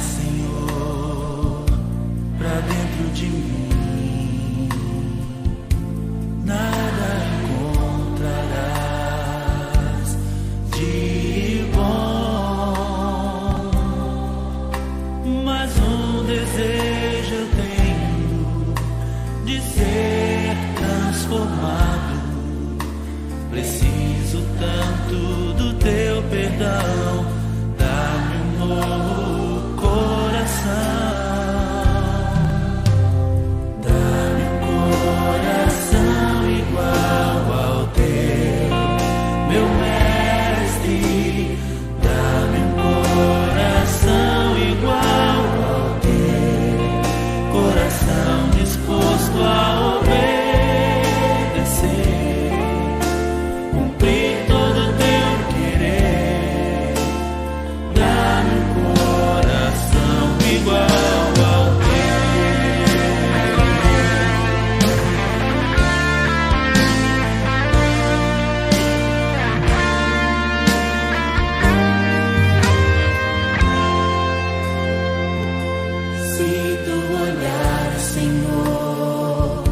Senhor, pra dentro de mim, nada encontrarás de bom, mas um desejo eu tenho de ser transformado. Preciso tanto do teu perdão, dá-me um novo coração. Dá-me um coração igual ao teu, meu mestre. Dá-me um coração igual ao teu, coração disposto a obedecer, cumprir todo o teu querer. Dá-me um coração igual ao teu. Se tu olhar, Senhor,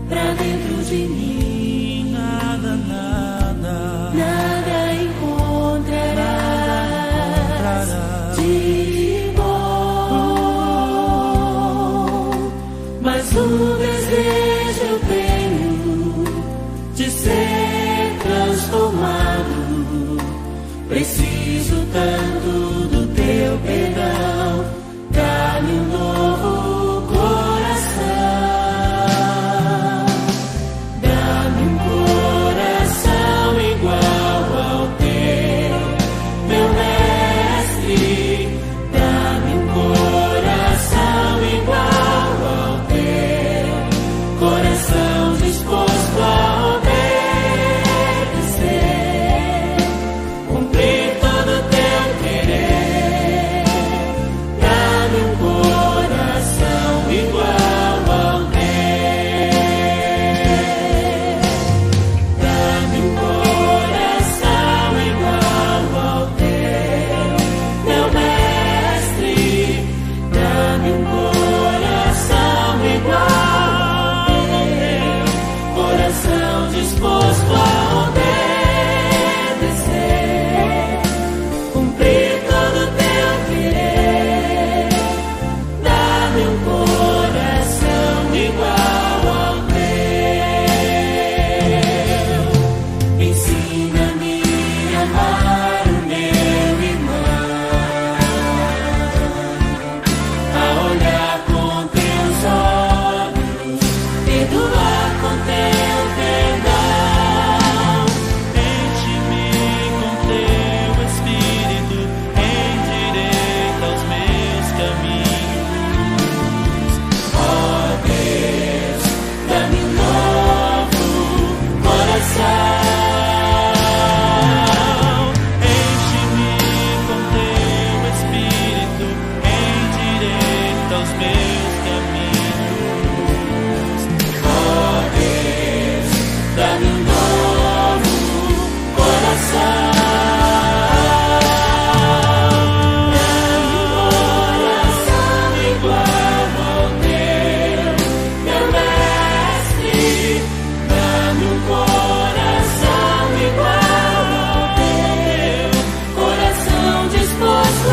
pra dentro de mim, nada encontrarás de bom, mas um desejo eu tenho de ser transformado. Preciso tanto do teu perdão, dá-me um novo coração. Dá-me um coração igual ao teu, meu mestre. Dá-me um coração igual ao teu, coração disposto a obedecer, cumprir todo o teu querer. Dá-me um coração igual ao teu. Dá-me um coração igual ao teu, meu mestre. Dá-me um coração igual ao teu, coração disposto a obedecer, cumprir todo o teu querer. Dá-me um coração igual ao teu. Ensina-me a amar o meu irmão, a olhar com teus olhos, perdoar com teu perdão. Enche-me com teu Espírito, endireita os meus caminhos. Ó Deus, dá-me um novo coração. Enche-me com teu Espírito, endireita os meus caminhos. Ó Deus, dá-me um novo coração. Dá-me um coração igual ao teu, meu mestre. Dá-me um coração igual ao teu, coração disposto a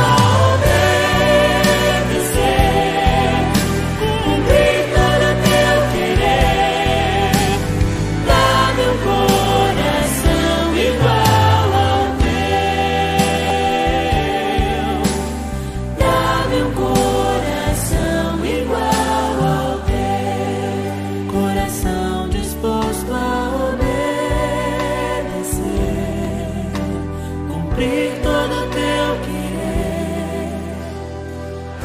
obedecer, cumprir todo o teu querer. Dá-me um coração igual ao teu. Dá-me um coração igual ao teu, coração disposto a obedecer, cumprir todo o teu querer.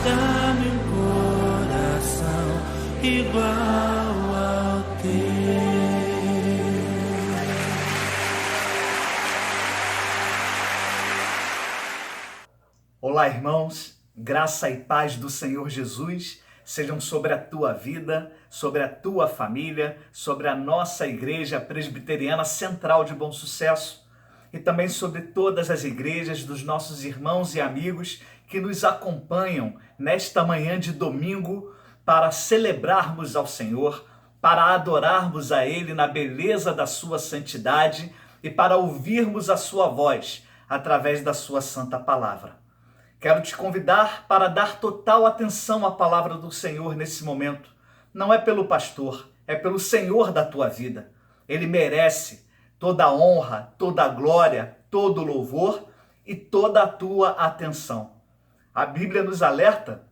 Dá-me um coração igual ao teu. Olá, irmãos, graça e paz do Senhor Jesus sejam sobre a tua vida, sobre a tua família, sobre a nossa Igreja Presbiteriana Central de Bom Sucesso. e também sobre todas as igrejas dos nossos irmãos e amigos que nos acompanham nesta manhã de domingo para celebrarmos ao Senhor, para adorarmos a Ele na beleza da sua santidade e para ouvirmos a sua voz através da sua santa palavra. Quero te convidar para dar total atenção à palavra do Senhor nesse momento. Não é pelo pastor, é pelo Senhor da tua vida. Ele merece toda a honra, toda a glória, todo o louvor e toda a tua atenção. A Bíblia nos alerta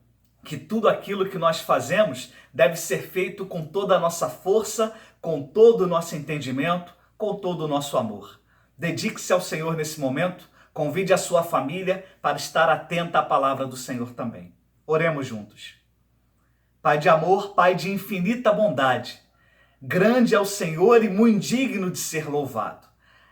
que tudo aquilo que nós fazemos deve ser feito com toda a nossa força, com todo o nosso entendimento, com todo o nosso amor. Dedique-se ao Senhor nesse momento, convide a sua família para estar atenta à palavra do Senhor também. Oremos juntos. Pai de amor, Pai de infinita bondade, grande é o Senhor e muito digno de ser louvado.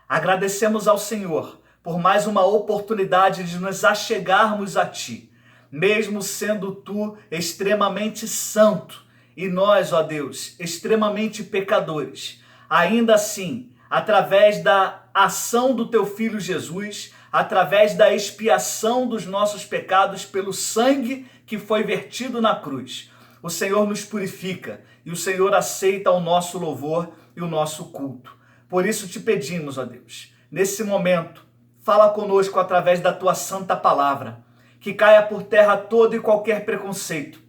Agradecemos ao Senhor por mais uma oportunidade de nos achegarmos a Ti, mesmo sendo Tu extremamente santo e nós, ó Deus, extremamente pecadores. Ainda assim, através da ação do Teu Filho Jesus, através da expiação dos nossos pecados pelo sangue que foi vertido na cruz, o Senhor nos purifica e o Senhor aceita o nosso louvor e o nosso culto. Por isso te pedimos, ó Deus, nesse momento, fala conosco através da Tua santa palavra, que caia por terra todo e qualquer preconceito,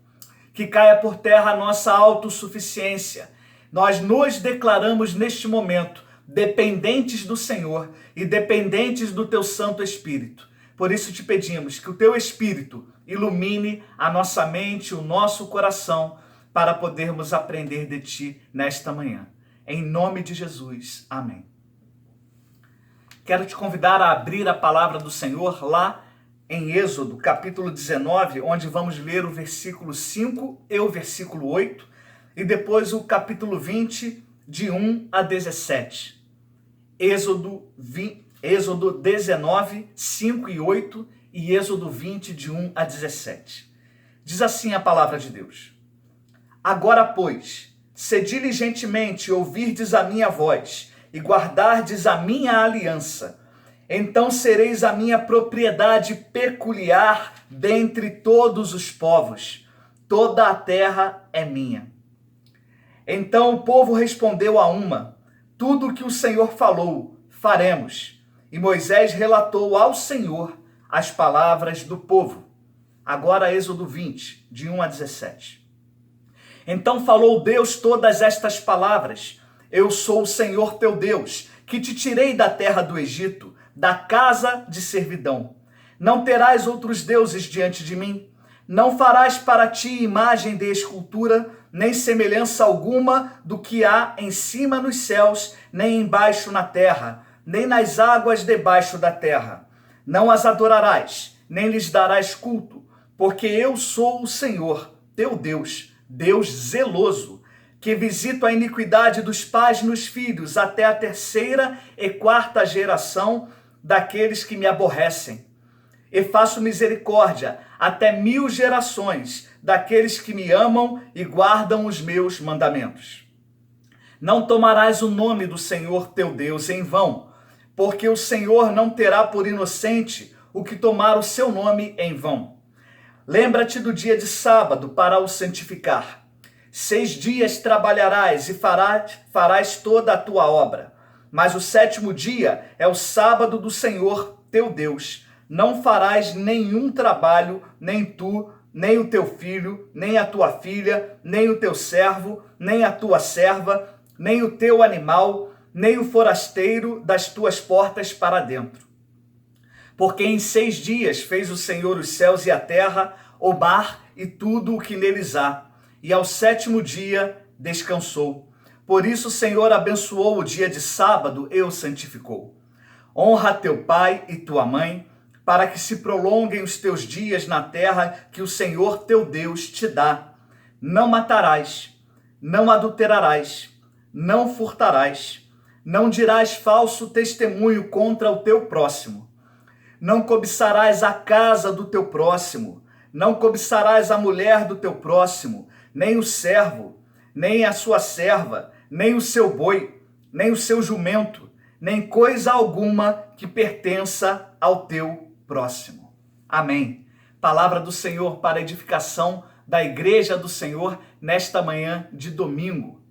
que caia por terra a nossa autossuficiência. Nós nos declaramos neste momento dependentes do Senhor e dependentes do Teu Santo Espírito. Por isso te pedimos que o Teu Espírito ilumine a nossa mente, o nosso coração, para podermos aprender de Ti nesta manhã. Em nome de Jesus. Amém. Quero te convidar a abrir a palavra do Senhor lá em Êxodo, capítulo 19, onde vamos ler o versículo 5 e o versículo 8, e depois o capítulo 20, de 1 a 17. Êxodo 19, 5 e 8 e Êxodo 20, de 1 a 17. Diz assim a palavra de Deus. Agora, pois, se diligentemente ouvirdes a minha voz e guardardes a minha aliança, então sereis a minha propriedade peculiar dentre todos os povos. Toda a terra é minha. Então o povo respondeu a uma: tudo o que o Senhor falou, faremos. E Moisés relatou ao Senhor as palavras do povo. Agora Êxodo 20, de 1 a 17. Então falou Deus todas estas palavras: eu sou o Senhor teu Deus, que te tirei da terra do Egito, da casa de servidão. Não terás outros deuses diante de mim. Não farás para ti imagem de escultura, nem semelhança alguma do que há em cima nos céus, nem embaixo na terra, nem nas águas debaixo da terra. Não as adorarás, nem lhes darás culto, porque eu sou o Senhor, teu Deus, Deus zeloso, que visito a iniquidade dos pais nos filhos até a 3ª e 4ª geração daqueles que me aborrecem. E faço misericórdia até 1000 gerações daqueles que me amam e guardam os meus mandamentos. Não tomarás o nome do Senhor teu Deus em vão, porque o Senhor não terá por inocente o que tomar o seu nome em vão. Lembra-te do dia de sábado para o santificar. 6 dias trabalharás e farás toda a tua obra. Mas o 7º dia é o sábado do Senhor teu Deus. Não farás nenhum trabalho, nem tu, nem o teu filho, nem a tua filha, nem o teu servo, nem a tua serva, nem o teu animal, nem o forasteiro das tuas portas para dentro. Porque em 6 dias fez o Senhor os céus e a terra, o mar e tudo o que neles há, e ao 7º dia descansou. Por isso o Senhor abençoou o dia de sábado e o santificou. Honra teu pai e tua mãe, para que se prolonguem os teus dias na terra que o Senhor teu Deus te dá. Não matarás, não adulterarás, não furtarás, não dirás falso testemunho contra o teu próximo. Não cobiçarás a casa do teu próximo, não cobiçarás a mulher do teu próximo, nem o servo, nem a sua serva, nem o seu boi, nem o seu jumento, nem coisa alguma que pertença ao teu próximo. Amém. Palavra do Senhor para a edificação da Igreja do Senhor nesta manhã de domingo.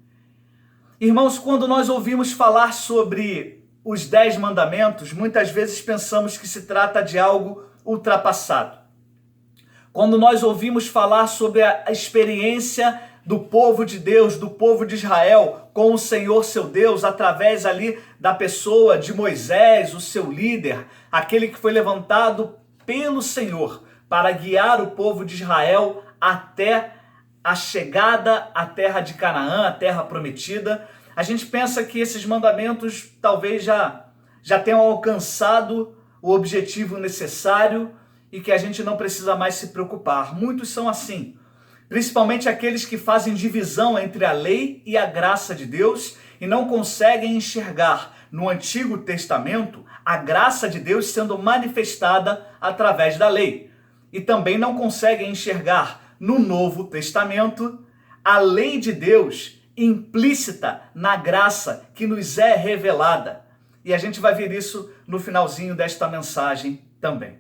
Irmãos, quando nós ouvimos falar sobre os 10 mandamentos, muitas vezes pensamos que se trata de algo ultrapassado. Quando nós ouvimos falar sobre a experiência do povo de Deus, do povo de Israel, com o Senhor seu Deus, através ali da pessoa de Moisés, o seu líder, aquele que foi levantado pelo Senhor para guiar o povo de Israel até a chegada à terra de Canaã, a terra prometida, a gente pensa que esses mandamentos talvez já tenham alcançado o objetivo necessário e que a gente não precisa mais se preocupar. Muitos são assim, principalmente aqueles que fazem divisão entre a lei e a graça de Deus e não conseguem enxergar no Antigo Testamento a graça de Deus sendo manifestada através da lei. E também não conseguem enxergar no Novo Testamento a lei de Deus implícita na graça que nos é revelada. E a gente vai ver isso no finalzinho desta mensagem também.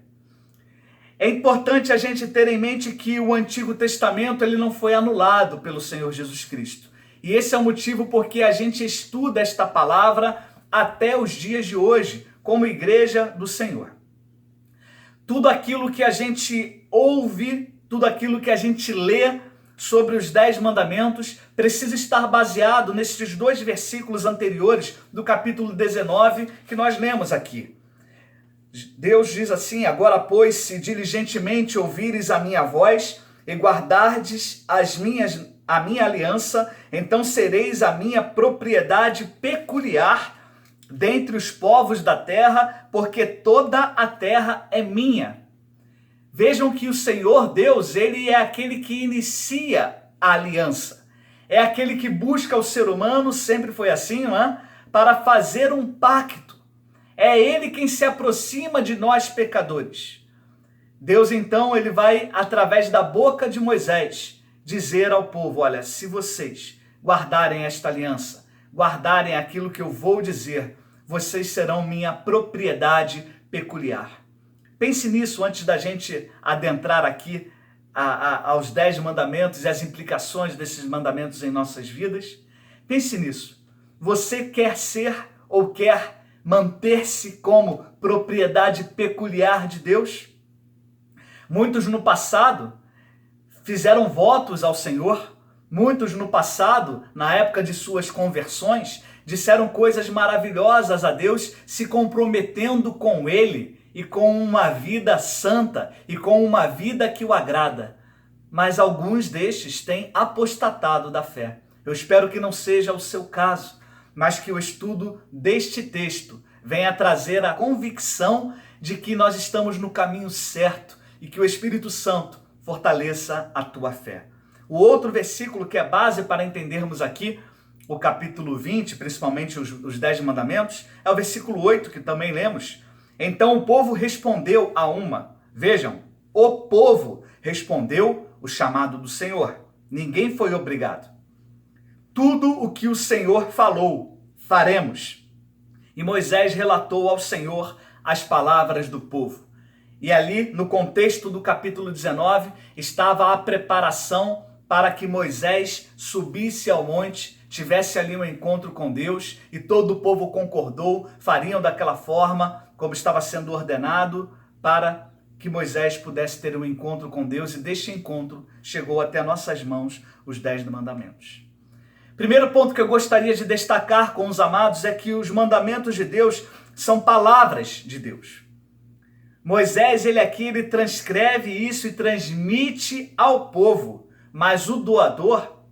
É importante a gente ter em mente que o Antigo Testamento ele não foi anulado pelo Senhor Jesus Cristo. E esse é o motivo porque a gente estuda esta palavra até os dias de hoje, como Igreja do Senhor. Tudo aquilo que a gente ouve, tudo aquilo que a gente lê sobre os 10 mandamentos precisa estar baseado nesses 2 versículos anteriores do capítulo 19 que nós lemos aqui. Deus diz assim: agora, pois, se diligentemente ouvires a minha voz e guardardes a minha aliança, então sereis a minha propriedade peculiar dentre os povos da terra, porque toda a terra é minha. Vejam que o Senhor Deus, ele é aquele que inicia a aliança. É aquele que busca o ser humano, sempre foi assim, não é? Para fazer um pacto. É ele quem se aproxima de nós pecadores. Deus então, ele vai através da boca de Moisés dizer ao povo: olha, se vocês guardarem esta aliança, guardarem aquilo que eu vou dizer, vocês serão minha propriedade peculiar. Pense nisso antes da gente adentrar aqui aos 10 mandamentos e as implicações desses mandamentos em nossas vidas. Pense nisso. Você quer ser ou quer manter-se como propriedade peculiar de Deus? Muitos no passado fizeram votos ao Senhor. Muitos no passado, na época de suas conversões, disseram coisas maravilhosas a Deus, se comprometendo com Ele e com uma vida santa e com uma vida que o agrada. Mas alguns destes têm apostatado da fé. Eu espero que não seja o seu caso, mas que o estudo deste texto venha trazer a convicção de que nós estamos no caminho certo e que o Espírito Santo fortaleça a tua fé. O outro versículo que é base para entendermos aqui o capítulo 20, principalmente os 10 mandamentos, é o versículo 8, que também lemos. Então o povo respondeu a uma. Vejam, o povo respondeu o chamado do Senhor. Ninguém foi obrigado. Tudo o que o Senhor falou, faremos. E Moisés relatou ao Senhor as palavras do povo. E ali, no contexto do capítulo 19, estava a preparação para que Moisés subisse ao monte, tivesse ali um encontro com Deus, e todo o povo concordou, fariam daquela forma, como estava sendo ordenado, para que Moisés pudesse ter um encontro com Deus, e deste encontro chegou até nossas mãos os 10 mandamentos. Primeiro ponto que eu gostaria de destacar com os amados é que os mandamentos de Deus são palavras de Deus. Moisés, ele transcreve isso e transmite ao povo, mas o doador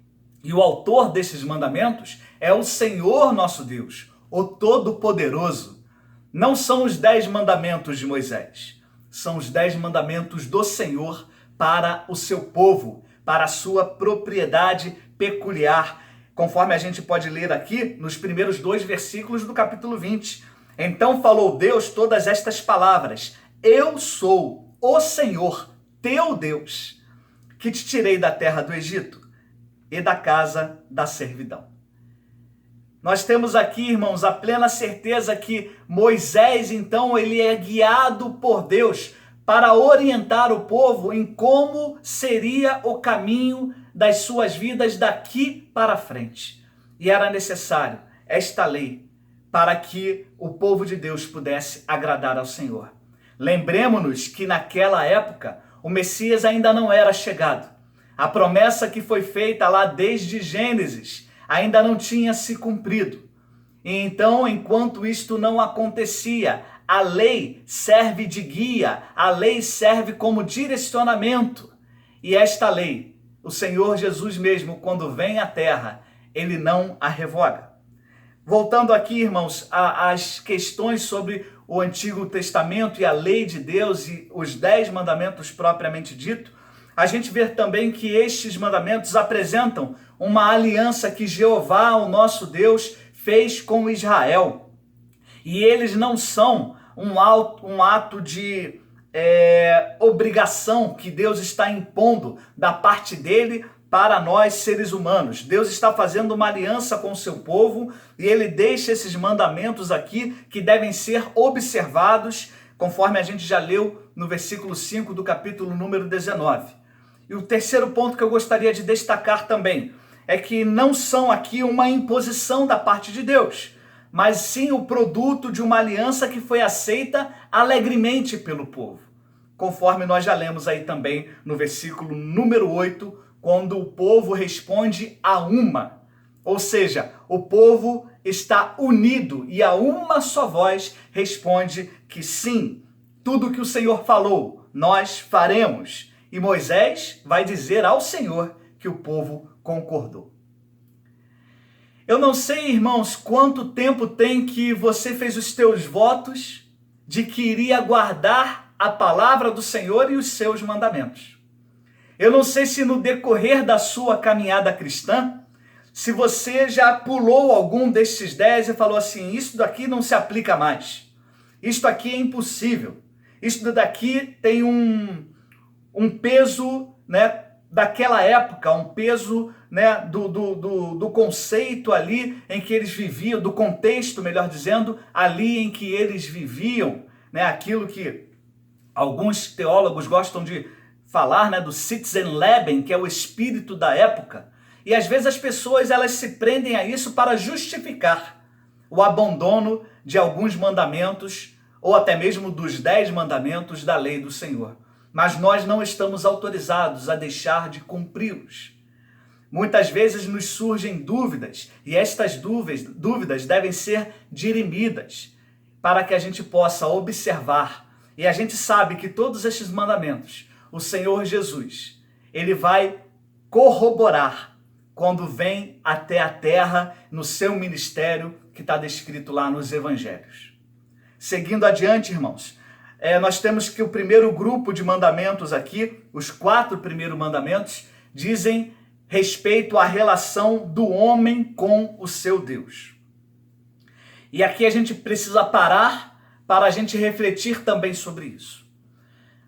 e o autor desses mandamentos é o Senhor nosso Deus, o Todo-Poderoso. Não são os 10 mandamentos de Moisés, são os 10 mandamentos do Senhor para o seu povo, para a sua propriedade peculiar, conforme a gente pode ler aqui nos primeiros 2 versículos do capítulo 20. Então falou Deus todas estas palavras: eu sou o Senhor, teu Deus, que te tirei da terra do Egito e da casa da servidão. Nós temos aqui, irmãos, a plena certeza que Moisés, então, ele é guiado por Deus para orientar o povo em como seria o caminho das suas vidas daqui para frente. E era necessário esta lei para que o povo de Deus pudesse agradar ao Senhor. Lembremos-nos que naquela época o Messias ainda não era chegado. A promessa que foi feita lá desde Gênesis ainda não tinha se cumprido. E então, enquanto isto não acontecia, a lei serve de guia, a lei serve como direcionamento. E esta lei, o Senhor Jesus mesmo, quando vem à terra, ele não a revoga. Voltando aqui, irmãos, às questões sobre o Antigo Testamento e a lei de Deus e os 10 mandamentos propriamente dito, a gente vê também que estes mandamentos apresentam uma aliança que Jeová, o nosso Deus, fez com Israel. E eles não são um ato de obrigação que Deus está impondo da parte dele para nós, seres humanos. Deus está fazendo uma aliança com o seu povo e ele deixa esses mandamentos aqui que devem ser observados, conforme a gente já leu no versículo 5 do capítulo número 19. E o terceiro ponto que eu gostaria de destacar também é que não são aqui uma imposição da parte de Deus, mas sim o produto de uma aliança que foi aceita alegremente pelo povo. Conforme nós já lemos aí também no versículo número 8, quando o povo responde a uma. Ou seja, o povo está unido e a uma só voz responde que sim, tudo que o Senhor falou, nós faremos. E Moisés vai dizer ao Senhor que o povo concordou. Eu não sei, irmãos, quanto tempo tem que você fez os teus votos de que iria guardar a palavra do Senhor e os seus mandamentos. Eu não sei se no decorrer da sua caminhada cristã, se você já pulou algum desses 10 e falou assim, isso daqui não se aplica mais. Isto aqui é impossível. Isto daqui tem um peso, né, daquela época, um peso, né, do conceito ali em que eles viviam, do contexto, melhor dizendo, ali em que eles viviam, né, aquilo que alguns teólogos gostam de falar, né, do Sitzenleben, que é o espírito da época. E às vezes as pessoas elas se prendem a isso para justificar o abandono de alguns mandamentos ou até mesmo dos 10 mandamentos da lei do Senhor. Mas nós não estamos autorizados a deixar de cumpri-los. Muitas vezes nos surgem dúvidas, e estas dúvidas devem ser dirimidas para que a gente possa observar. E a gente sabe que todos estes mandamentos, o Senhor Jesus, ele vai corroborar quando vem até a terra no seu ministério que está descrito lá nos evangelhos. Seguindo adiante, irmãos, nós temos que o primeiro grupo de mandamentos aqui, os 4 primeiros mandamentos, dizem respeito à relação do homem com o seu Deus. E aqui a gente precisa parar para a gente refletir também sobre isso.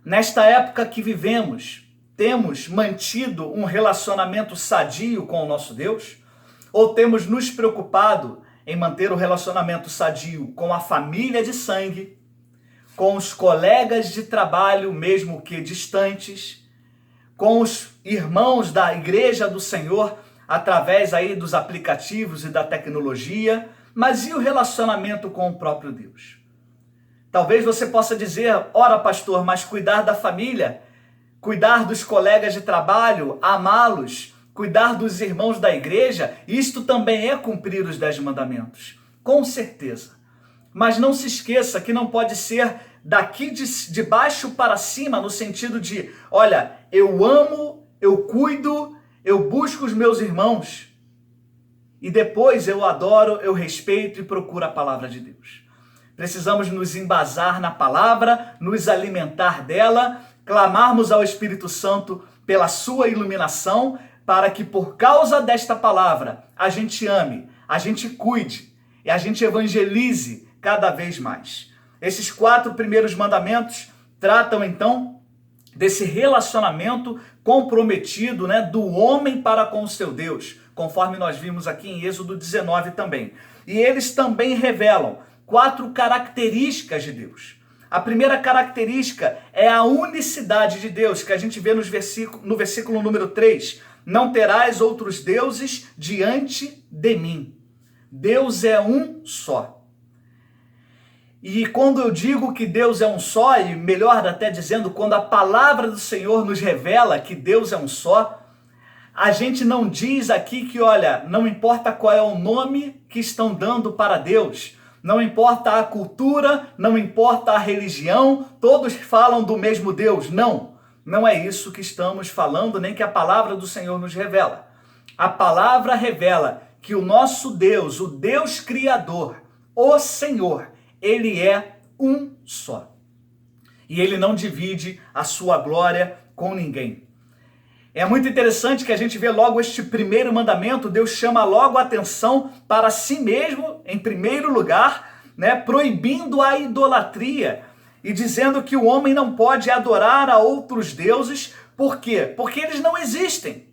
Nesta época que vivemos, temos mantido um relacionamento sadio com o nosso Deus? Ou temos nos preocupado em manter o relacionamento sadio com a família de sangue, com os colegas de trabalho, mesmo que distantes, com os irmãos da igreja do Senhor, através aí dos aplicativos e da tecnologia, mas e o relacionamento com o próprio Deus? Talvez você possa dizer, ora pastor, mas cuidar da família, cuidar dos colegas de trabalho, amá-los, cuidar dos irmãos da igreja, isto também é cumprir os 10 mandamentos, com certeza. Mas não se esqueça que não pode ser daqui de baixo para cima, no sentido de, olha, eu amo, eu cuido, eu busco os meus irmãos e depois eu adoro, eu respeito e procuro a palavra de Deus. Precisamos nos embasar na palavra, nos alimentar dela, clamarmos ao Espírito Santo pela sua iluminação, para que por causa desta palavra a gente ame, a gente cuide e a gente evangelize cada vez mais. Esses 4 primeiros mandamentos tratam então desse relacionamento comprometido, né, do homem para com o seu Deus, conforme nós vimos aqui em Êxodo 19 também. E eles também revelam 4 características de Deus. A primeira característica é a unicidade de Deus, que a gente vê no versículo número 3. Não terás outros deuses diante de mim. Deus é um só. E quando eu digo que Deus é um só, e melhor até dizendo, quando a palavra do Senhor nos revela que Deus é um só, a gente não diz aqui que, olha, não importa qual é o nome que estão dando para Deus, não importa a cultura, não importa a religião, todos falam do mesmo Deus. Não, não é isso que estamos falando, nem que a palavra do Senhor nos revela. A palavra revela que o nosso Deus, o Deus Criador, o Senhor, Ele é um só. E Ele não divide a sua glória com ninguém. É muito interessante que a gente vê logo este primeiro mandamento, Deus chama logo a atenção para si mesmo, em primeiro lugar, né, proibindo a idolatria e dizendo que o homem não pode adorar a outros deuses. Por quê? Porque eles não existem.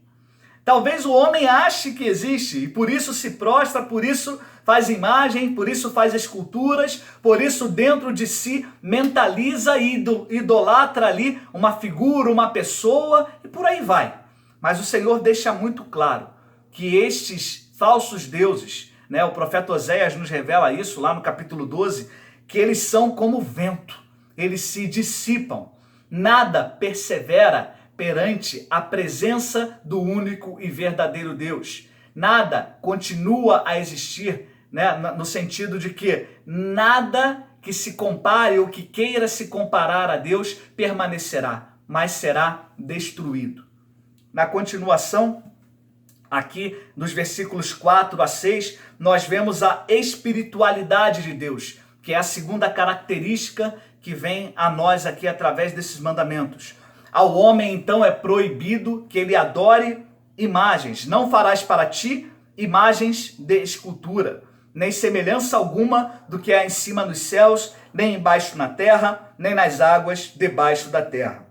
Talvez o homem ache que existe e por isso se prostra, por isso faz imagem, por isso faz esculturas, por isso dentro de si mentaliza e idolatra ali uma figura, uma pessoa e por aí vai. Mas o Senhor deixa muito claro que estes falsos deuses, né, o profeta Oséias nos revela isso lá no capítulo 12, que eles são como vento, eles se dissipam, nada persevera perante a presença do único e verdadeiro Deus. Nada continua a existir, né, no sentido de que nada que se compare ou que queira se comparar a Deus permanecerá, mas será destruído. Na continuação, aqui nos versículos 4 a 6, nós vemos a espiritualidade de Deus, que é a segunda característica que vem a nós aqui através desses mandamentos. Ao homem, então, é proibido que ele adore imagens. Não farás para ti imagens de escultura, nem semelhança alguma do que há em cima nos céus, nem embaixo na terra, nem nas águas debaixo da terra.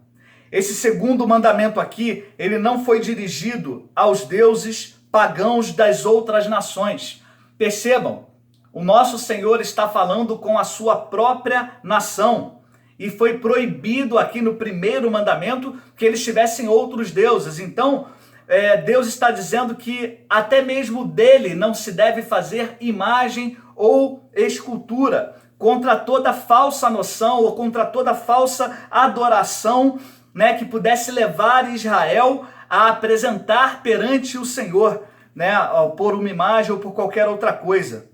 Esse segundo mandamento aqui, ele não foi dirigido aos deuses pagãos das outras nações. Percebam, o nosso Senhor está falando com a sua própria nação. E foi proibido aqui no primeiro mandamento que eles tivessem outros deuses. Então, Deus está dizendo que até mesmo dele não se deve fazer imagem ou escultura, contra toda falsa noção ou contra toda falsa adoração, né, que pudesse levar Israel a apresentar perante o Senhor, né, por uma imagem ou por qualquer outra coisa.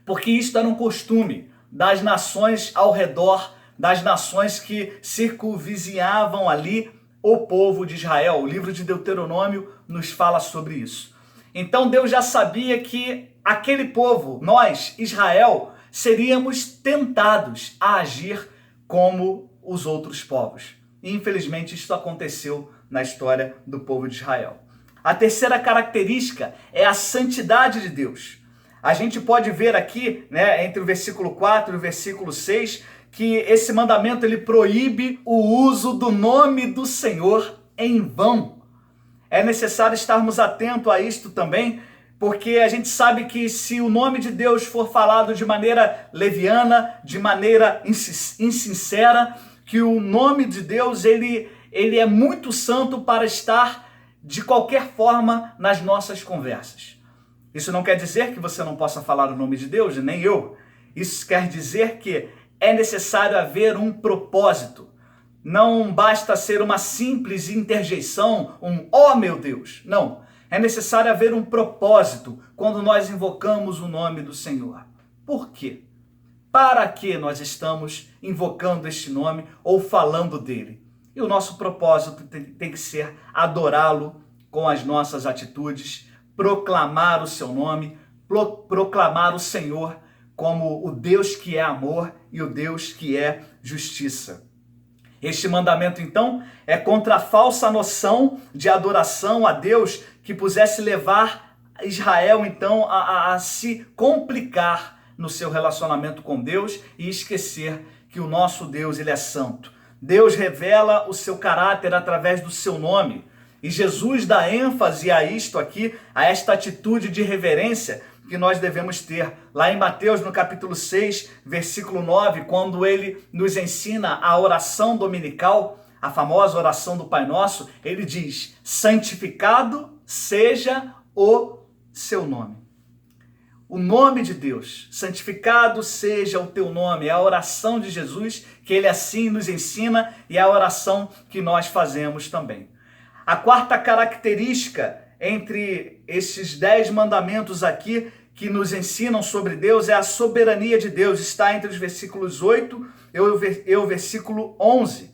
Porque isso era um costume das nações ao redor, das nações que circunvizinhavam ali o povo de Israel. O livro de Deuteronômio nos fala sobre isso. Então Deus já sabia que aquele povo, nós, Israel, seríamos tentados a agir como os outros povos. E infelizmente isso aconteceu na história do povo de Israel. A terceira característica é a santidade de Deus. A gente pode ver aqui, né, entre o versículo 4 e o versículo 6, que esse mandamento ele proíbe o uso do nome do Senhor em vão. É necessário estarmos atentos a isto também, porque a gente sabe que se o nome de Deus for falado de maneira leviana, de maneira insincera, que o nome de Deus ele é muito santo para estar de qualquer forma nas nossas conversas. Isso não quer dizer que você não possa falar o nome de Deus, nem eu. Isso quer dizer que é necessário haver um propósito. Não basta ser uma simples interjeição, oh meu Deus. Não, é necessário haver um propósito quando nós invocamos o nome do Senhor. Por quê? Para que nós estamos invocando este nome ou falando dele? E o nosso propósito tem que ser adorá-lo com as nossas atitudes, proclamar o seu nome, proclamar o Senhor como o Deus que é amor e o Deus que é justiça. Este mandamento, então, é contra a falsa noção de adoração a Deus que pudesse levar Israel, então, a se complicar no seu relacionamento com Deus e esquecer que o nosso Deus, ele é santo. Deus revela o seu caráter através do seu nome. E Jesus dá ênfase a isto aqui, a esta atitude de reverência que nós devemos ter. Lá em Mateus, no capítulo 6, versículo 9, quando ele nos ensina a oração dominical, a famosa oração do Pai Nosso, ele diz: santificado seja o seu nome. O nome de Deus, santificado seja o teu nome, é a oração de Jesus que ele assim nos ensina e é a oração que nós fazemos também. A quarta característica entre esses 10 mandamentos aqui que nos ensinam sobre Deus é a soberania de Deus. Está entre os versículos 8 e o versículo 11.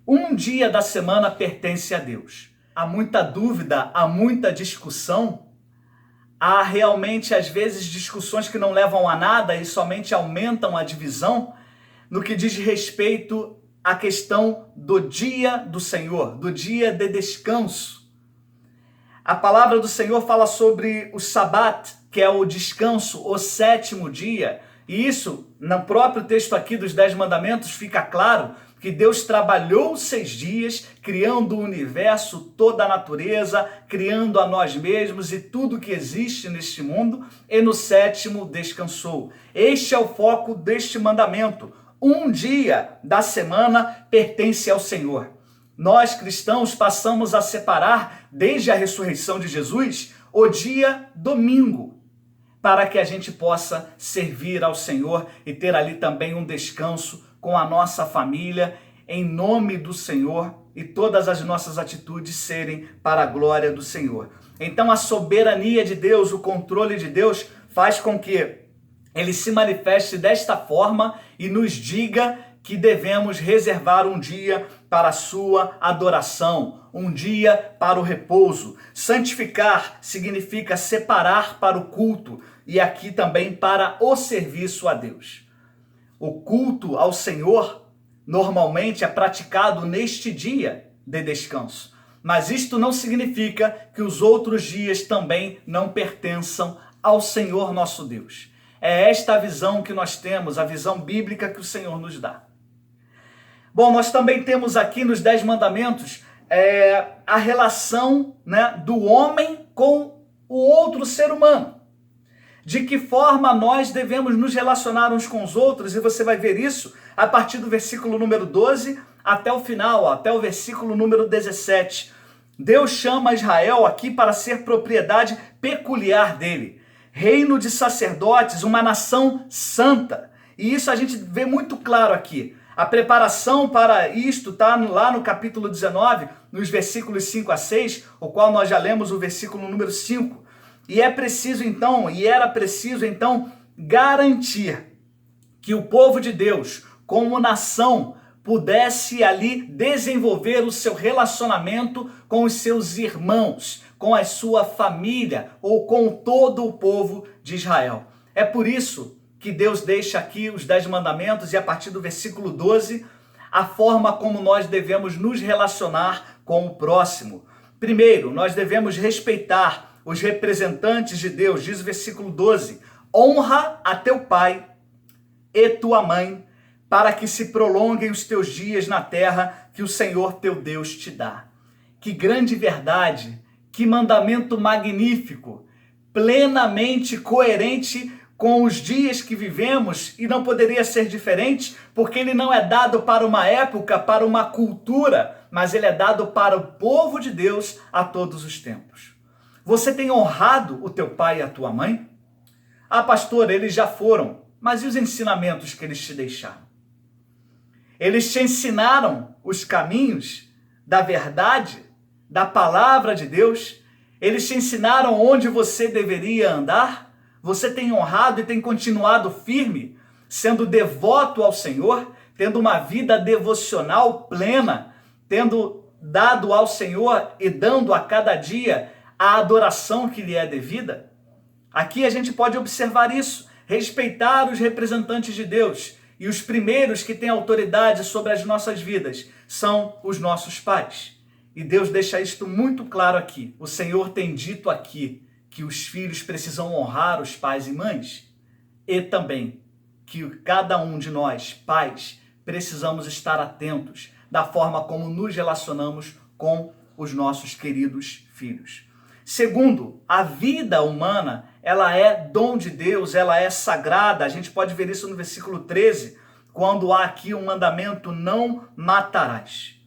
Um dia da semana pertence a Deus. Há muita dúvida, há muita discussão. Há realmente, às vezes, discussões que não levam a nada e somente aumentam a divisão no que diz respeito à questão do dia do Senhor, do dia de descanso. A palavra do Senhor fala sobre o Shabat, que é o descanso, o 7º dia. E isso, no próprio texto aqui dos 10 mandamentos, fica claro que Deus trabalhou 6 dias, criando o universo, toda a natureza, criando a nós mesmos e tudo que existe neste mundo, e no 7º descansou. Este é o foco deste mandamento. Um dia da semana pertence ao Senhor. Nós, cristãos, passamos a separar, desde a ressurreição de Jesus, o dia domingo, para que a gente possa servir ao Senhor e ter ali também um descanso com a nossa família, em nome do Senhor, e todas as nossas atitudes serem para a glória do Senhor. Então a soberania de Deus, o controle de Deus, faz com que ele se manifeste desta forma e nos diga que devemos reservar um dia para a sua adoração, um dia para o repouso. Santificar significa separar para o culto e aqui também para o serviço a Deus. O culto ao Senhor normalmente é praticado neste dia de descanso, mas isto não significa que os outros dias também não pertençam ao Senhor nosso Deus. É esta a visão que nós temos, a visão bíblica que o Senhor nos dá. Bom, nós também temos aqui nos 10 mandamentos a relação, do homem com o outro ser humano. De que forma nós devemos nos relacionar uns com os outros, e você vai ver isso a partir do versículo número 12 até o final, até o versículo número 17. Deus chama Israel aqui para ser propriedade peculiar dele, reino de sacerdotes, uma nação santa. E isso a gente vê muito claro aqui. A preparação para isto está lá no capítulo 19, nos versículos 5 a 6, o qual nós já lemos o versículo número 5. E era preciso então garantir que o povo de Deus, como nação, pudesse ali desenvolver o seu relacionamento com os seus irmãos, com a sua família ou com todo o povo de Israel. É por isso que Deus deixa aqui os 10 mandamentos e a partir do versículo 12, a forma como nós devemos nos relacionar com o próximo. Primeiro, nós devemos respeitar os representantes de Deus, diz o versículo 12, honra a teu pai e tua mãe, para que se prolonguem os teus dias na terra que o Senhor teu Deus te dá. Que grande verdade, que mandamento magnífico, plenamente coerente com os dias que vivemos, e não poderia ser diferente, porque ele não é dado para uma época, para uma cultura, mas ele é dado para o povo de Deus a todos os tempos. Você tem honrado o teu pai e a tua mãe? Ah, pastor, eles já foram, mas e os ensinamentos que eles te deixaram? Eles te ensinaram os caminhos da verdade, da palavra de Deus? Eles te ensinaram onde você deveria andar? Você tem honrado e tem continuado firme, sendo devoto ao Senhor, tendo uma vida devocional plena, tendo dado ao Senhor e dando a cada dia a adoração que lhe é devida? Aqui a gente pode observar isso, respeitar os representantes de Deus. E os primeiros que têm autoridade sobre as nossas vidas são os nossos pais. E Deus deixa isto muito claro aqui. O Senhor tem dito aqui que os filhos precisam honrar os pais e mães. E também que cada um de nós, pais, precisamos estar atentos da forma como nos relacionamos com os nossos queridos filhos. Segundo, a vida humana, ela é dom de Deus, ela é sagrada. A gente pode ver isso no versículo 13, quando há aqui um mandamento: não matarás,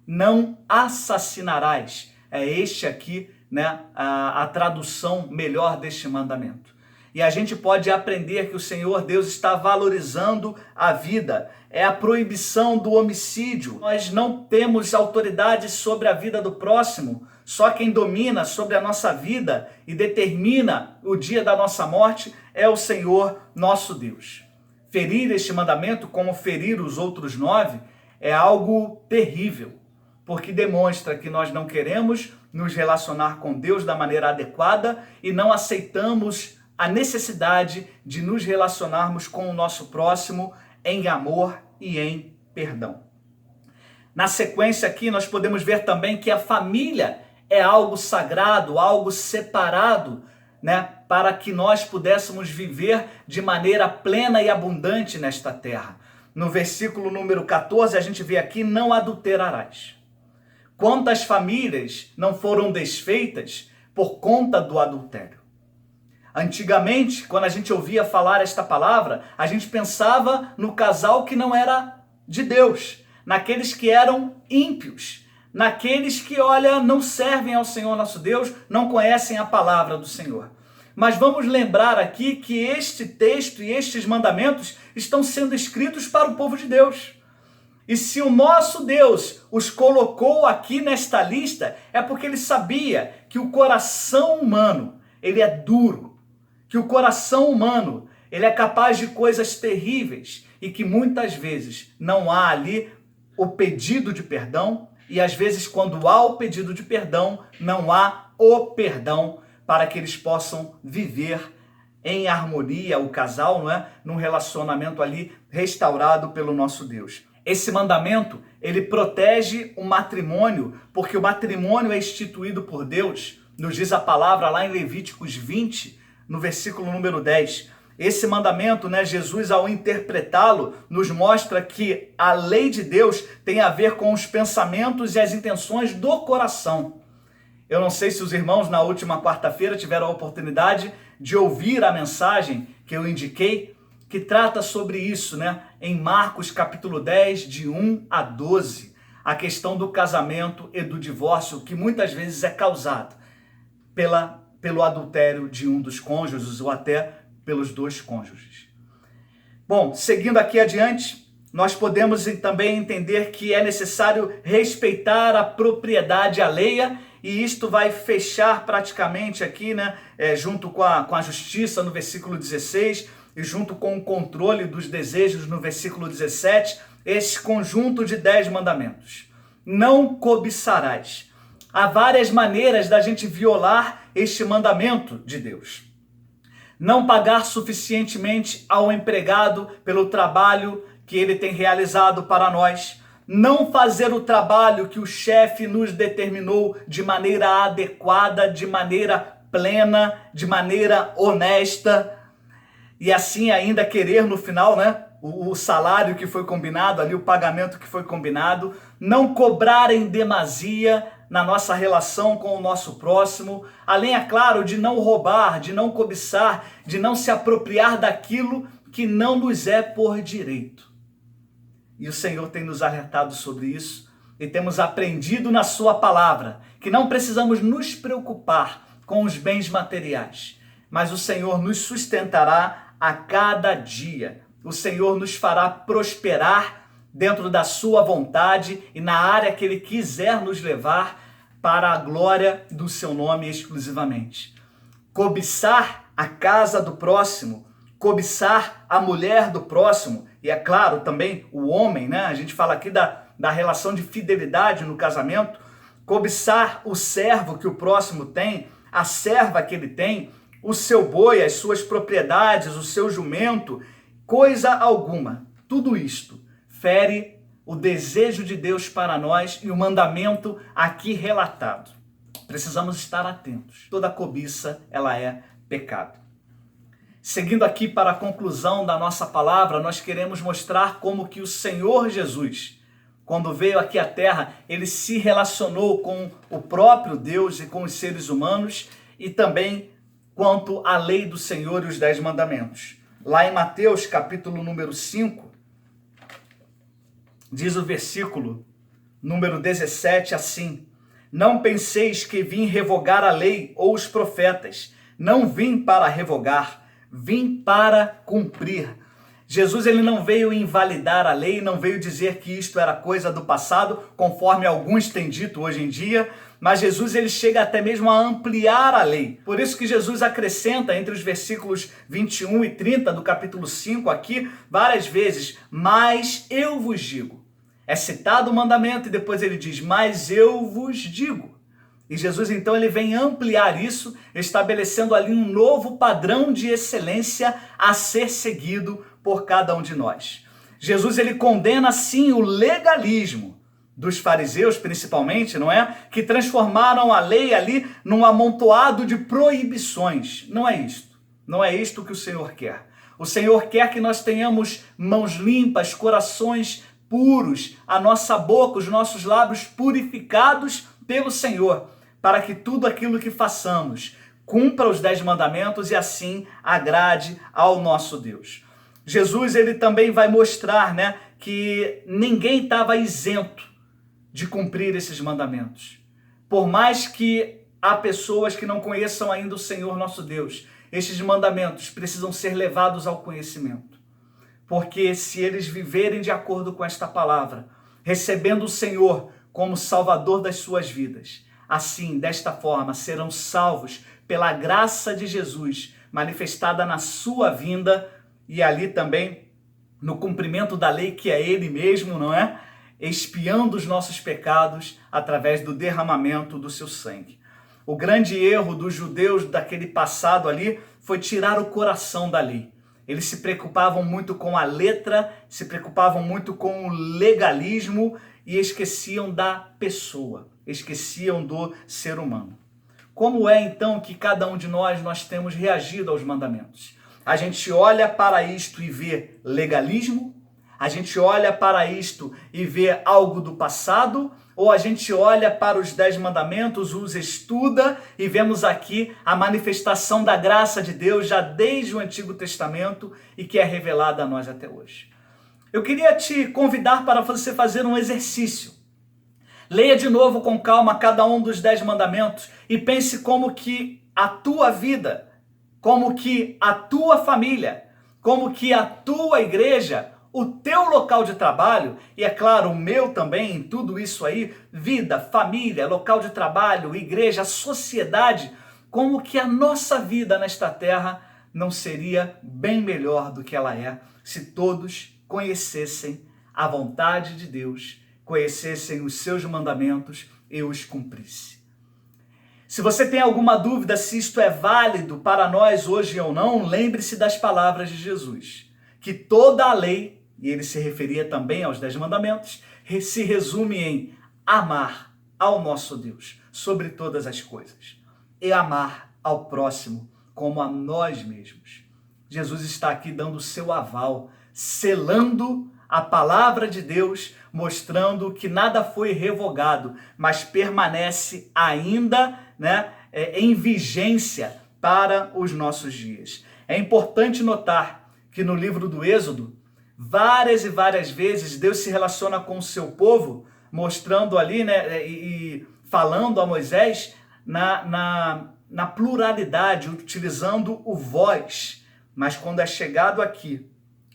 não assassinarás. É este aqui, né, a tradução melhor deste mandamento. E a gente pode aprender que o Senhor Deus está valorizando a vida. É a proibição do homicídio. Nós não temos autoridade sobre a vida do próximo. Só quem domina sobre a nossa vida e determina o dia da nossa morte é o Senhor nosso Deus. Ferir este mandamento, como ferir os outros 9, é algo terrível, porque demonstra que nós não queremos nos relacionar com Deus da maneira adequada e não aceitamos a necessidade de nos relacionarmos com o nosso próximo em amor e em perdão. Na sequência aqui, nós podemos ver também que a família é algo sagrado, algo separado, né, para que nós pudéssemos viver de maneira plena e abundante nesta terra. No versículo número 14, a gente vê aqui: não adulterarás. Quantas famílias não foram desfeitas por conta do adultério? Antigamente, quando a gente ouvia falar esta palavra, a gente pensava no casal que não era de Deus, naqueles que eram ímpios, naqueles que, não servem ao Senhor nosso Deus, não conhecem a palavra do Senhor. Mas vamos lembrar aqui que este texto e estes mandamentos estão sendo escritos para o povo de Deus. E se o nosso Deus os colocou aqui nesta lista, é porque ele sabia que o coração humano, ele é duro, que o coração humano, ele é capaz de coisas terríveis e que muitas vezes não há ali o pedido de perdão, e às vezes quando há o pedido de perdão, não há o perdão para que eles possam viver em harmonia, o casal, não é? Num relacionamento ali restaurado pelo nosso Deus. Esse mandamento, ele protege o matrimônio, porque o matrimônio é instituído por Deus, nos diz a palavra lá em Levíticos 20, no versículo número 10. Esse mandamento, né, Jesus, ao interpretá-lo, nos mostra que a lei de Deus tem a ver com os pensamentos e as intenções do coração. Eu não sei se os irmãos na última quarta-feira tiveram a oportunidade de ouvir a mensagem que eu indiquei, que trata sobre isso, né? Em Marcos capítulo 10, de 1 a 12, a questão do casamento e do divórcio, que muitas vezes é causado pelo adultério de um dos cônjuges ou até pelos dois cônjuges. Bom, seguindo aqui adiante, nós podemos também entender que é necessário respeitar a propriedade alheia, e isto vai fechar praticamente aqui, né, junto com a justiça no versículo 16 e junto com o controle dos desejos no versículo 17, esse conjunto de 10 mandamentos. Não cobiçarás. Há várias maneiras da gente violar este mandamento de Deus. Não pagar suficientemente ao empregado pelo trabalho que ele tem realizado para nós. Não fazer o trabalho que o chefe nos determinou de maneira adequada, de maneira plena, de maneira honesta. E assim ainda querer no final, né, o salário que foi combinado ali, o pagamento que foi combinado. Não cobrar em demasia na nossa relação com o nosso próximo, além, é claro, de não roubar, de não cobiçar, de não se apropriar daquilo que não nos é por direito. E o Senhor tem nos alertado sobre isso e temos aprendido na sua palavra que não precisamos nos preocupar com os bens materiais, mas o Senhor nos sustentará a cada dia. O Senhor nos fará prosperar dentro da sua vontade e na área que Ele quiser nos levar para a glória do seu nome exclusivamente. Cobiçar a casa do próximo, cobiçar a mulher do próximo, e é claro também o homem, né? A gente fala aqui da relação de fidelidade no casamento, cobiçar o servo que o próximo tem, a serva que ele tem, o seu boi, as suas propriedades, o seu jumento, coisa alguma. Tudo isto fere o desejo de Deus para nós e o mandamento aqui relatado. Precisamos estar atentos. Toda cobiça, ela é pecado. Seguindo aqui para a conclusão da nossa palavra, nós queremos mostrar como que o Senhor Jesus quando veio aqui à Terra, ele se relacionou com o próprio Deus e com os seres humanos e também quanto à lei do Senhor e os 10 mandamentos. Lá em Mateus, capítulo número 5, diz o versículo número 17 assim: Não penseis que vim revogar a lei ou os profetas. Não vim para revogar, vim para cumprir. Jesus ele não veio invalidar a lei, não veio dizer que isto era coisa do passado, conforme alguns têm dito hoje em dia, mas Jesus ele chega até mesmo a ampliar a lei. Por isso que Jesus acrescenta entre os versículos 21 e 30 do capítulo 5 aqui, várias vezes, mas eu vos digo. É citado o mandamento e depois ele diz, mas eu vos digo. E Jesus então ele vem ampliar isso, estabelecendo ali um novo padrão de excelência a ser seguido por cada um de nós. Jesus ele condena sim o legalismo dos fariseus, principalmente, não é? Que transformaram a lei ali num amontoado de proibições. Não é isto. Não é isto que o Senhor quer. O Senhor quer que nós tenhamos mãos limpas, corações puros, a nossa boca, os nossos lábios purificados pelo Senhor, para que tudo aquilo que façamos cumpra os 10 mandamentos e assim agrade ao nosso Deus. Jesus ele também vai mostrar, que ninguém estava isento de cumprir esses mandamentos. Por mais que há pessoas que não conheçam ainda o Senhor nosso Deus, estes mandamentos precisam ser levados ao conhecimento. Porque se eles viverem de acordo com esta palavra, recebendo o Senhor como Salvador das suas vidas, assim, desta forma, serão salvos pela graça de Jesus, manifestada na sua vinda e ali também no cumprimento da lei, que é Ele mesmo, não é? Expiando os nossos pecados através do derramamento do seu sangue. O grande erro dos judeus daquele passado ali foi tirar o coração da lei. Eles se preocupavam muito com a letra, se preocupavam muito com o legalismo e esqueciam da pessoa, esqueciam do ser humano. Como é então que cada um de nós temos reagido aos mandamentos? A gente olha para isto e vê legalismo? A gente olha para isto e vê algo do passado? Ou a gente olha para os 10 mandamentos, os estuda e vemos aqui a manifestação da graça de Deus já desde o Antigo Testamento e que é revelada a nós até hoje? Eu queria te convidar para você fazer um exercício. Leia de novo com calma cada um dos 10 mandamentos e pense como que a tua vida, como que a tua família, como que a tua igreja, o teu local de trabalho, e é claro, o meu também, em tudo isso aí, vida, família, local de trabalho, igreja, sociedade, como que a nossa vida nesta terra não seria bem melhor do que ela é se todos conhecessem a vontade de Deus, conhecessem os seus mandamentos e os cumprissem. Se você tem alguma dúvida se isto é válido para nós hoje ou não, lembre-se das palavras de Jesus, que toda a lei, e ele se referia também aos 10 mandamentos, se resume em amar ao nosso Deus sobre todas as coisas e amar ao próximo como a nós mesmos. Jesus está aqui dando o seu aval, selando a palavra de Deus, mostrando que nada foi revogado, mas permanece ainda, em vigência para os nossos dias. É importante notar que no livro do Êxodo, várias e várias vezes Deus se relaciona com o seu povo, mostrando ali, e falando a Moisés na pluralidade, utilizando o vós. Mas quando é chegado aqui,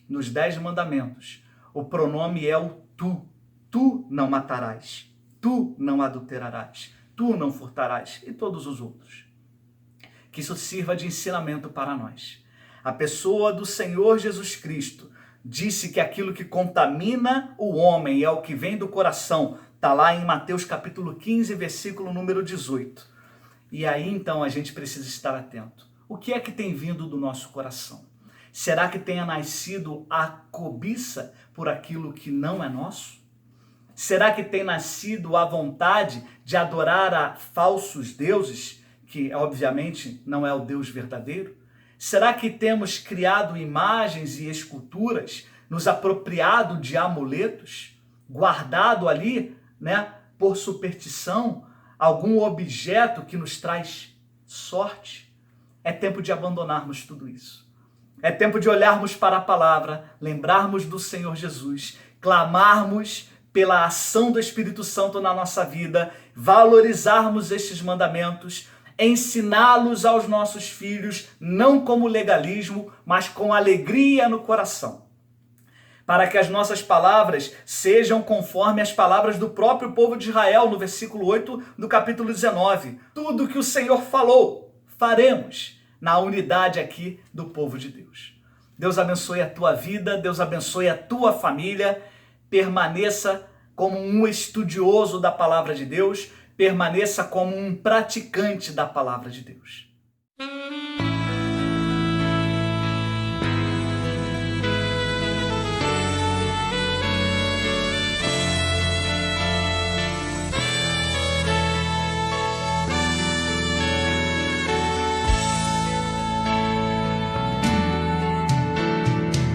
nos 10 mandamentos, o pronome é o tu. Tu não matarás, tu não adulterarás, tu não furtarás e todos os outros. Que isso sirva de ensinamento para nós. A pessoa do Senhor Jesus Cristo disse que aquilo que contamina o homem é o que vem do coração. Está lá em Mateus capítulo 15, versículo número 18. E aí então a gente precisa estar atento. O que é que tem vindo do nosso coração? Será que tenha nascido a cobiça por aquilo que não é nosso? Será que tem nascido a vontade de adorar a falsos deuses, que obviamente não é o Deus verdadeiro? Será que temos criado imagens e esculturas, nos apropriado de amuletos, guardado ali, né, por superstição, algum objeto que nos traz sorte. É tempo de abandonarmos tudo isso. É tempo de olharmos para a palavra, lembrarmos do Senhor Jesus, clamarmos pela ação do Espírito Santo na nossa vida, valorizarmos estes mandamentos, ensiná-los aos nossos filhos, não como legalismo, mas com alegria no coração. Para que as nossas palavras sejam conforme as palavras do próprio povo de Israel, no versículo 8 do capítulo 19. Tudo que o Senhor falou, faremos na unidade aqui do povo de Deus. Deus abençoe a tua vida, Deus abençoe a tua família, permaneça como um estudioso da palavra de Deus, permaneça como um praticante da palavra de Deus.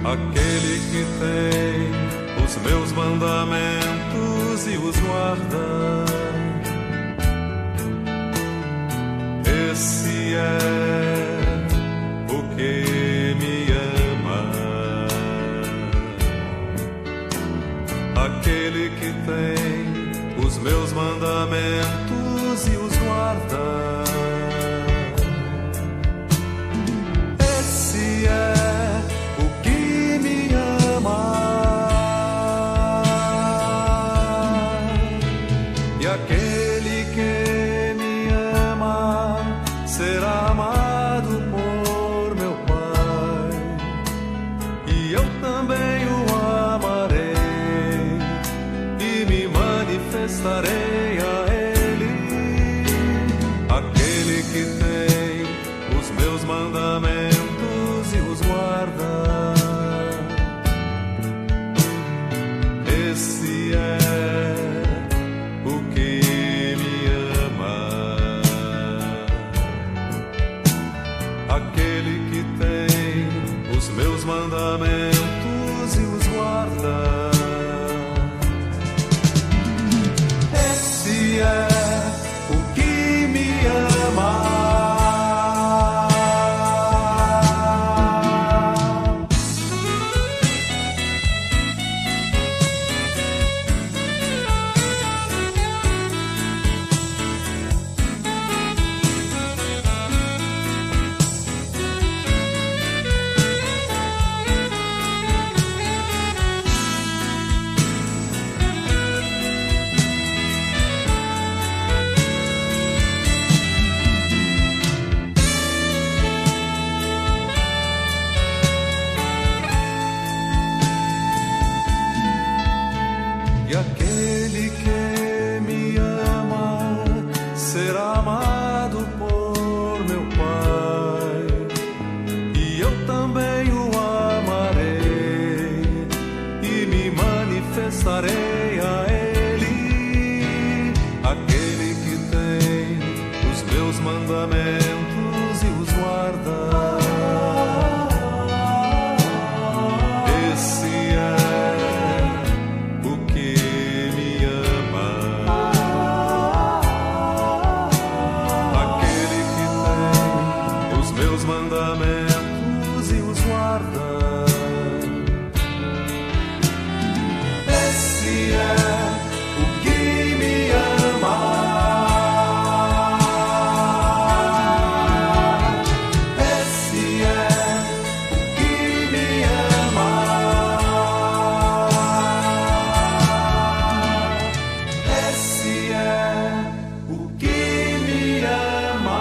Aquele que tem os meus mandamentos e os guarda, esse é o que me ama. Aquele que tem os meus mandamentos e os guarda, esse é estarei a Ele, aquele que tem os meus mandamentos e os guarda, esse é o que me ama. Aquele que tem os meus mandamentos e os guarda, é o que me ama. E aquele que me ama será amado por meu Pai, e eu também o amarei e me manifestarei a Ele. Aquele que tem os meus mandamentos e os guarda, mandamentos e os guarda, esse é o que me ama, esse é o que me ama, esse é o que me ama.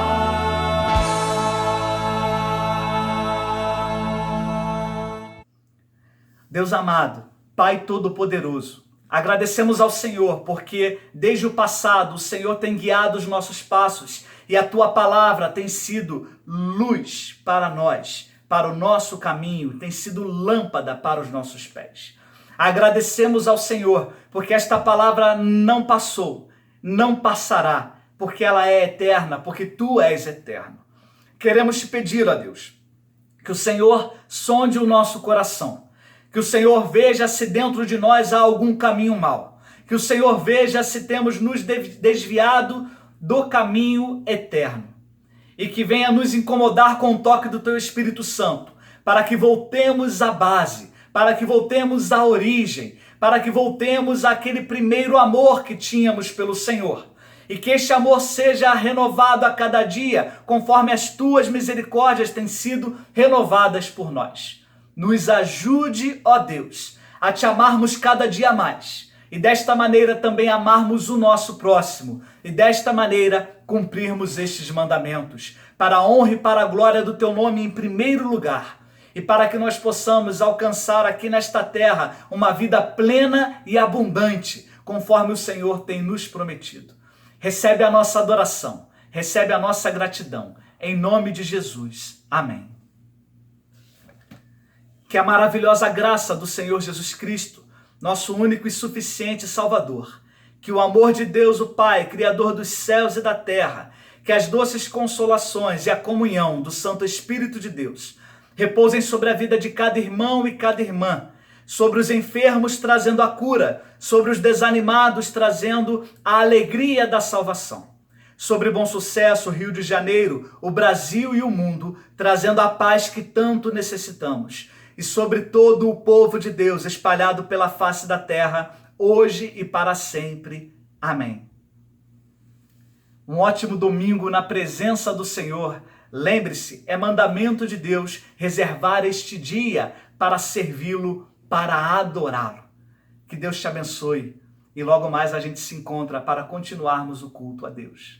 Deus amado, Pai Todo-Poderoso, agradecemos ao Senhor porque desde o passado o Senhor tem guiado os nossos passos e a Tua palavra tem sido luz para nós, para o nosso caminho, tem sido lâmpada para os nossos pés. Agradecemos ao Senhor porque esta palavra não passou, não passará, porque ela é eterna, porque Tu és eterno. Queremos te pedir, ó Deus, que o Senhor sonde o nosso coração, que Que o Senhor veja se dentro de nós há algum caminho mau. Que o Senhor veja se temos nos desviado do caminho eterno. E que venha nos incomodar com o toque do Teu Espírito Santo, para que voltemos à base, para que voltemos à origem, para que voltemos àquele primeiro amor que tínhamos pelo Senhor. E que este amor seja renovado a cada dia, conforme as Tuas misericórdias têm sido renovadas por nós. Nos ajude, ó Deus, a Te amarmos cada dia mais, e desta maneira também amarmos o nosso próximo, e desta maneira cumprirmos estes mandamentos, para a honra e para a glória do Teu nome em primeiro lugar, e para que nós possamos alcançar aqui nesta terra uma vida plena e abundante, conforme o Senhor tem nos prometido. Recebe a nossa adoração, recebe a nossa gratidão, em nome de Jesus. Amém. Que a maravilhosa graça do Senhor Jesus Cristo, nosso único e suficiente Salvador, que o amor de Deus, o Pai, Criador dos céus e da terra, que as doces consolações e a comunhão do Santo Espírito de Deus repousem sobre a vida de cada irmão e cada irmã, sobre os enfermos trazendo a cura, sobre os desanimados trazendo a alegria da salvação, sobre Bom Sucesso, Rio de Janeiro, o Brasil e o mundo, trazendo a paz que tanto necessitamos, e sobre todo o povo de Deus espalhado pela face da terra, hoje e para sempre. Amém. Um ótimo domingo na presença do Senhor. Lembre-se, é mandamento de Deus reservar este dia para servi-lo, para adorá-lo. Que Deus te abençoe e logo mais a gente se encontra para continuarmos o culto a Deus.